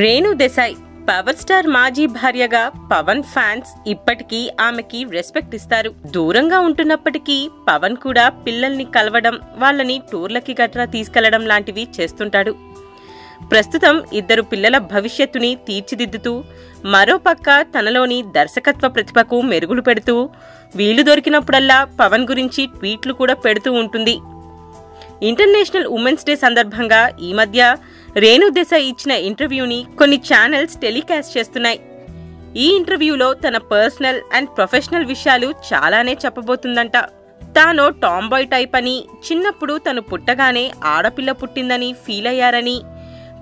Renu Desai power star మాజీ భార్యగా Pawan fans ఇప్పటికీ ఆమెకి రెస్పెక్ట్ ఇస్తారు. దూరంగా ఉంటున్నప్పటికీ పవన్ కూడా పిల్లల్ని కలవడం, వాళ్ళని టూర్లకి గట్రా తీసుకెళ్లడం లాంటివి చేస్తుంటాడు. ప్రస్తుతం ఇద్దరు పిల్లల భవిష్యత్తుని తీర్చిదిద్దుతూ మరోపక్క తనలోని దర్శకత్వ ప్రతిభకు మెరుగులు పెడుతూ వీలు దొరికినప్పుడల్లా పవన్ గురించి ట్వీట్లు కూడా పెడుతూ ఉంటుంది. ఇంటర్నేషనల్ ఉమెన్స్ డే సందర్భంగా ఈ మధ్య రేణు దేశాయ్ ఇచ్చిన ఇంటర్వ్యూని కొన్ని ఛానల్స్ టెలికాస్ట్ చేస్తున్నాయి. ఈ ఇంటర్వ్యూలో తన పర్సనల్ అండ్ ప్రొఫెషనల్ విషయాలు చాలానే చెప్పబోతుందంట. తాను టాంబాయ్ టైప్ అని, చిన్నప్పుడు తను పుట్టగానే ఆడపిల్ల పుట్టిందని ఫీల్ అయ్యారని,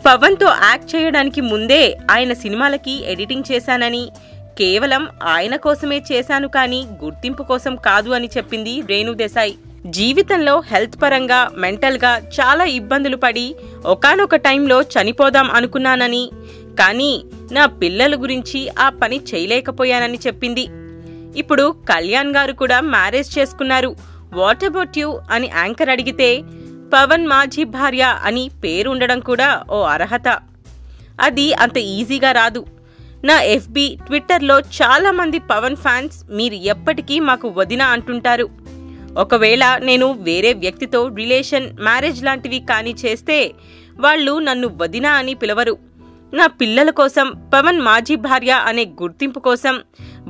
పవన్తో యాక్ట్ చేయడానికి ముందే ఆయన సినిమాలకి ఎడిటింగ్ చేశానని, కేవలం ఆయన కోసమే చేశాను కానీ గుర్తింపు కోసం కాదు అని చెప్పింది రేణు దేశాయ్. జీవితంలో హెల్త్ పరంగా, మెంటల్గా చాలా ఇబ్బందులు పడి ఒకానొక టైంలో చనిపోదాం అనుకున్నానని, కానీ నా పిల్లల గురించి ఆ పని చేయలేకపోయానని చెప్పింది. ఇప్పుడు కళ్యాణ్ గారు కూడా మ్యారేజ్ చేసుకున్నారు, వాట్ అబౌట్ యూ అని యాంకర్ అడిగితే పవన్ మాజీ భార్య అని పేరు ఉండడం కూడా ఓ అర్హత. అది అంత ఈజీగా రాదు. నా ఎఫ్బి, ట్విట్టర్లో చాలా మంది పవన్ ఫ్యాన్స్ మీరు ఎప్పటికీ మాకు వదిన అంటుంటారు. ఒకవేళ నేను వేరే వ్యక్తితో రిలేషన్, మ్యారేజ్ లాంటివి కానీ చేస్తే వాళ్ళు నన్ను వదిన అని పిలవరు. నా పిల్లల కోసం, పవన్ మాజీ భార్య అనే గుర్తింపు కోసం,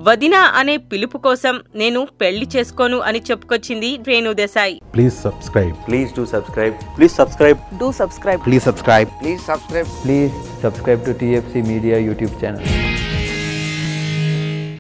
వదిన అనే పిలుపు కోసం నేను పెళ్లి చేసుకోను అని చెప్పుకొచ్చింది Renu Desai. Please subscribe. Please do subscribe. Please subscribe. Do subscribe. Please subscribe. Please subscribe. Please subscribe to TFC Media YouTube channel.